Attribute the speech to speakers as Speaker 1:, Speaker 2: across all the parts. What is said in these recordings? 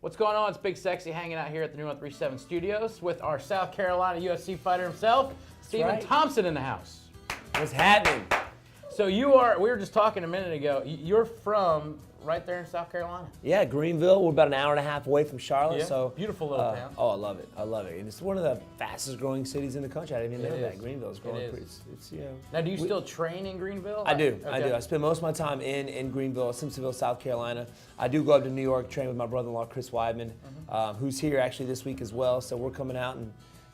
Speaker 1: What's going on? It's Big Sexy hanging out here at the New 137 Studios with our South Carolina UFC fighter himself, Stephen Thompson in the house.
Speaker 2: What's happening?
Speaker 1: So we were just talking a minute ago, you're from right there in South Carolina?
Speaker 2: Yeah, Greenville. We're about an hour and a half away from Charlotte.
Speaker 1: Yeah,
Speaker 2: so
Speaker 1: beautiful little town.
Speaker 2: Oh, I love it. I love it. And it's one of the fastest growing cities in the country. I didn't even know that. Greenville's growing pretty. It's
Speaker 1: Now, do you still train in Greenville?
Speaker 2: I do.
Speaker 1: Okay.
Speaker 2: I do. I spend most of my time in Greenville, Simpsonville, South Carolina. I do go up to New York, train with my brother-in-law, Chris Weidman, who's here actually this week as well. So we're coming out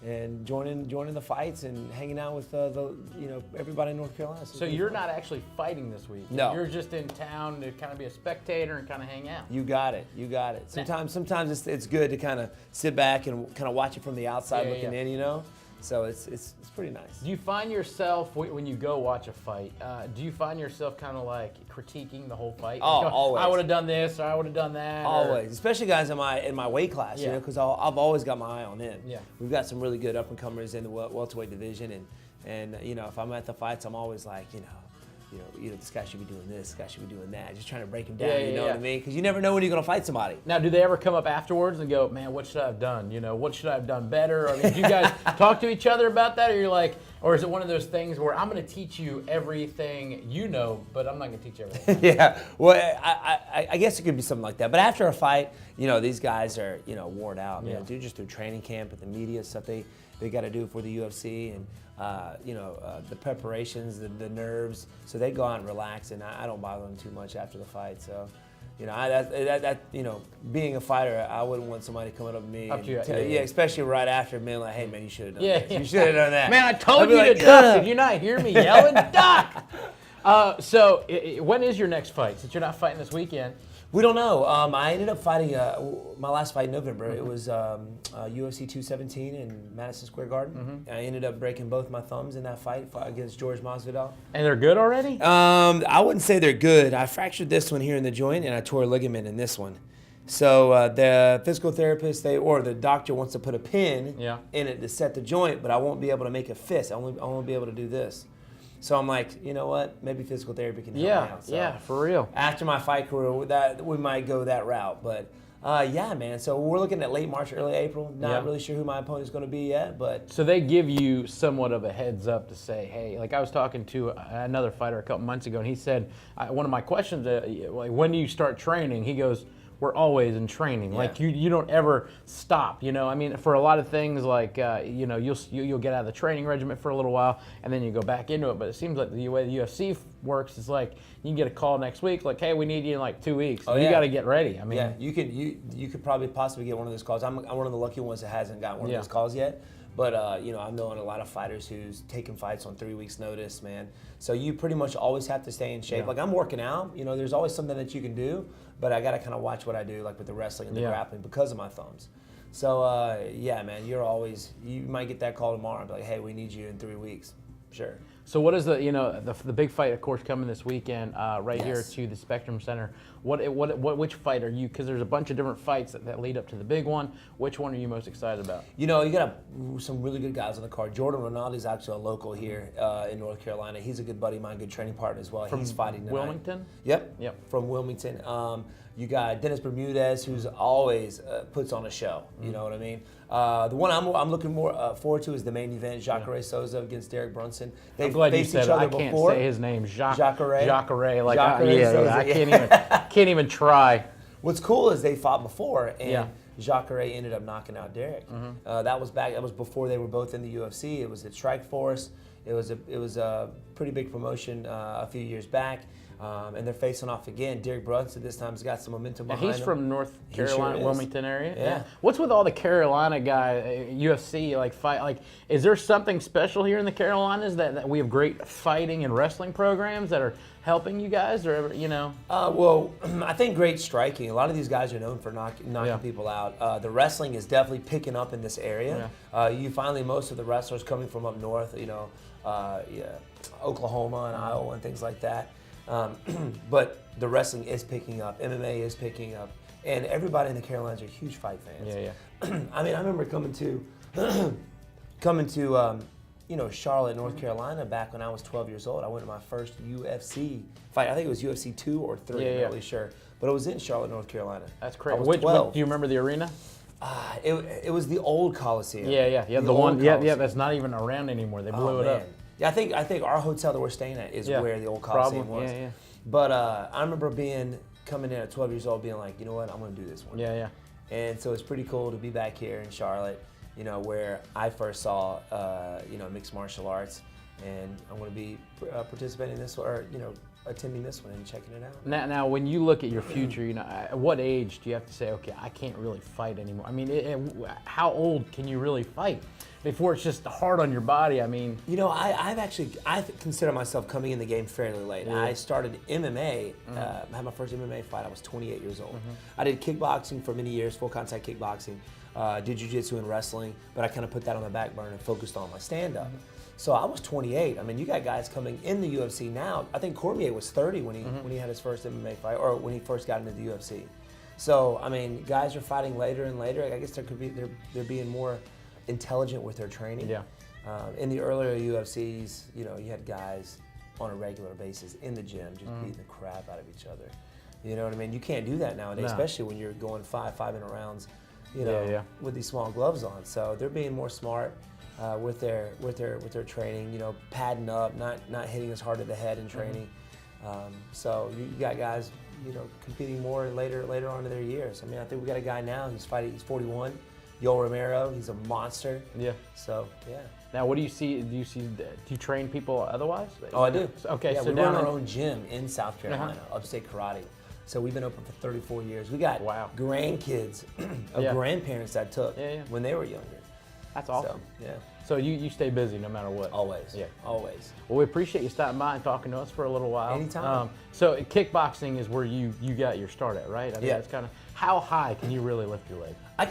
Speaker 2: and joining the fights and hanging out with everybody in North Carolina.
Speaker 1: So you're not actually fighting this week?
Speaker 2: No.
Speaker 1: You're just in town to kind of be a spectator and kind of hang out?
Speaker 2: You got it. You got it. Sometimes it's good to kind of sit back and kind of watch it from the outside looking in, you know? So it's pretty nice.
Speaker 1: Do you find yourself, when you go watch a fight, do you find yourself kind of like critiquing the whole fight?
Speaker 2: Oh, always.
Speaker 1: I would have done this, or I would have done that.
Speaker 2: Always, especially guys in my weight class, you know, because I've always got my eye on them.
Speaker 1: Yeah.
Speaker 2: We've got some really good up and comers in the welterweight division, and you know, if I'm at the fights, I'm always like, this guy should be doing this, this guy should be doing that. Just trying to break him down, you know what I mean? Because you never know when you're going to fight somebody.
Speaker 1: Now, do they ever come up afterwards and go, man, what should I have done? You know, what should I have done better? I mean, do you guys talk to each other about that? Or you're like, or is it one of those things where I'm going to teach you everything you know, but I'm not going to teach everything?
Speaker 2: Yeah, well, I guess it could be something like that. But after a fight, you know, these guys are, worn out. Yeah. Dude, just through training camp and the media stuff they got to do for the UFC and, the preparations, the nerves. So they go out and relax, and I don't bother them too much after the fight. So, being a fighter, I wouldn't want somebody coming up to me. Especially right after, man, like, hey, man, you should have done that. You should have done that.
Speaker 1: Man, I told you to duck. Did you not hear me yelling? Duck! So when is your next fight? Since you're not fighting this weekend.
Speaker 2: We don't know. I ended up fighting my last fight in November. It was UFC 217 in Madison Square Garden. I ended up breaking both my thumbs in that fight against George Masvidal.
Speaker 1: And they're good already?
Speaker 2: I wouldn't say they're good. I fractured this one here in the joint, and I tore a ligament in this one. So the physical therapist or the doctor wants to put a pin in it to set the joint, but I won't be able to make a fist. I won't be able to do this. So I'm like, you know what? Maybe physical therapy can help me out. So
Speaker 1: yeah, for real.
Speaker 2: After my fight career, we might go that route. But yeah, man. So we're looking at late March, early April. Not really sure who my opponent's going to be yet, but.
Speaker 1: So they give you somewhat of a heads up to say, hey, like I was talking to another fighter a couple months ago, and he said, one of my questions, like, when do you start training? He goes, we're always in training. Like you don't ever stop. You know, I mean, for a lot of things, like you'll get out of the training regimen for a little while, and then you go back into it. But it seems like the way the UFC works is like you can get a call next week, like, hey, we need you in like 2 weeks. You got to get ready. I mean,
Speaker 2: you could probably possibly get one of those calls. I'm one of the lucky ones that hasn't got one of those calls yet. But, I've known a lot of fighters who's taken fights on 3 weeks' notice, man. So you pretty much always have to stay in shape. Like, I'm working out. You know, there's always something that you can do, but I got to kind of watch what I do, like with the wrestling and the grappling because of my thumbs. So, man, you might get that call tomorrow and be like, hey, we need you in 3 weeks. Sure.
Speaker 1: So what is the big fight, of course, coming this weekend here to the Spectrum Center? Which fight are you? Because there's a bunch of different fights that lead up to the big one. Which one are you most excited about?
Speaker 2: You got some really good guys on the card. Jordan Ronaldo is actually a local here in North Carolina. He's a good buddy of mine, good training partner as well. He's fighting tonight.
Speaker 1: Wilmington?
Speaker 2: Yep. From Wilmington. You got Dennis Bermudez, who's always puts on a show. You know what I mean? The one I'm looking more forward to is the main event, Jacare Souza against Derek Brunson.
Speaker 1: I'm glad you said it. I can't say his name.
Speaker 2: Jacare.
Speaker 1: Like,
Speaker 2: Souza,
Speaker 1: I can't even try.
Speaker 2: What's cool is they fought before, and Jacare ended up knocking out Derek. That was before they were both in the UFC. It was at Strike Force. It was a pretty big promotion a few years back. And they're facing off again. Derek Brunson this time has got some momentum behind him.
Speaker 1: He's from North Carolina, Wilmington area.
Speaker 2: Yeah.
Speaker 1: What's with all the Carolina guy UFC fight? Like, is there something special here in the Carolinas that we have great fighting and wrestling programs that are helping you guys, or
Speaker 2: Well, I think great striking. A lot of these guys are known for knocking people out. The wrestling is definitely picking up in this area. You finally most of the wrestlers coming from up north. Oklahoma and Iowa and things like that. But the wrestling is picking up, MMA is picking up, and everybody in the Carolinas are huge fight fans. I mean, I remember coming to Charlotte, North Carolina back when I was 12 years old. I went to my first UFC fight. I think it was UFC 2 or 3, I'm not really sure. But it was in Charlotte, North Carolina.
Speaker 1: That's crazy.
Speaker 2: I was 12.
Speaker 1: Do you remember the arena?
Speaker 2: It was the old Coliseum.
Speaker 1: Yeah. The one.
Speaker 2: Coliseum.
Speaker 1: Yeah. That's not even around anymore. They blew it up.
Speaker 2: Yeah, I think our hotel that we're staying at is where the old Coliseum was.
Speaker 1: Yeah.
Speaker 2: But I remember coming in at 12 years old, being like, you know what, I'm going to do this one.
Speaker 1: Yeah.
Speaker 2: And so it's pretty cool to be back here in Charlotte, where I first saw, mixed martial arts, and I'm going to be participating in this, or attending this one and checking it out.
Speaker 1: Now, when you look at your future, at what age do you have to say, okay, I can't really fight anymore? I mean, how old can you really fight before it's just hard on your body? I mean,
Speaker 2: I consider myself coming in the game fairly late.
Speaker 1: Yeah.
Speaker 2: I started MMA. I had my first MMA fight. I was 28 years old. I did kickboxing for many years, full contact kickboxing. Did jiu-jitsu and wrestling, but I kind of put that on the back burner and focused on my stand-up. So I was 28. I mean, you got guys coming in the UFC now. I think Cormier was 30 when he had his first MMA fight, or when he first got into the UFC. So I mean, guys are fighting later and later. I guess they're being more intelligent with their training.
Speaker 1: Yeah.
Speaker 2: In the earlier UFCs, you had guys on a regular basis in the gym just beating the crap out of each other. You know what I mean? You can't do that nowadays, especially when you're going 5-minute rounds. With these small gloves on. So they're being more smart with their training. Padding up, not hitting as hard at the head in training. So you got guys, competing more later on in their years. I mean, I think we got a guy now who's fighting. He's 41. Yoel Romero. He's a monster. Yeah. So yeah.
Speaker 1: Now, what do you see? Do you train people otherwise?
Speaker 2: Oh, I do.
Speaker 1: Okay,
Speaker 2: yeah,
Speaker 1: so
Speaker 2: we run our own gym in South Carolina, Upstate Karate. So we've been open for 34 years. We got grandkids of grandparents that took when they were younger.
Speaker 1: That's awesome.
Speaker 2: So, yeah.
Speaker 1: So you stay busy no matter what.
Speaker 2: Always. Yeah. Always.
Speaker 1: Well, we appreciate you stopping by and talking to us for a little while.
Speaker 2: Anytime.
Speaker 1: So kickboxing is where you got your start at, right? I mean, it's kind of, how high can you really lift your leg?
Speaker 2: I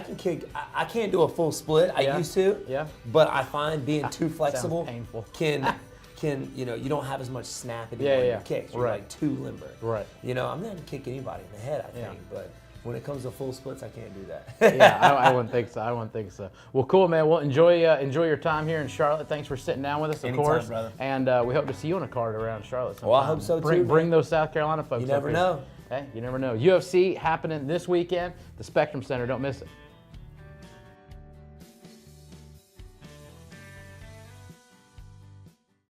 Speaker 2: can kick. I can't do a full split. I used to.
Speaker 1: Yeah.
Speaker 2: But I find being too flexible
Speaker 1: painful.
Speaker 2: can you don't have as much snap in your kicks. You're like too limber.
Speaker 1: Right.
Speaker 2: I'm not gonna kick anybody in the head, I think, but when it comes to full splits, I can't do that.
Speaker 1: I wouldn't think so. Well, cool, man. Well, enjoy your time here in Charlotte. Thanks for sitting down with us, of course.
Speaker 2: Brother.
Speaker 1: And we hope to see you on a card around Charlotte sometime.
Speaker 2: Well, I hope so too.
Speaker 1: Bring those South Carolina folks.
Speaker 2: You never know.
Speaker 1: Hey, you never know. UFC happening this weekend, the Spectrum Center. Don't miss it.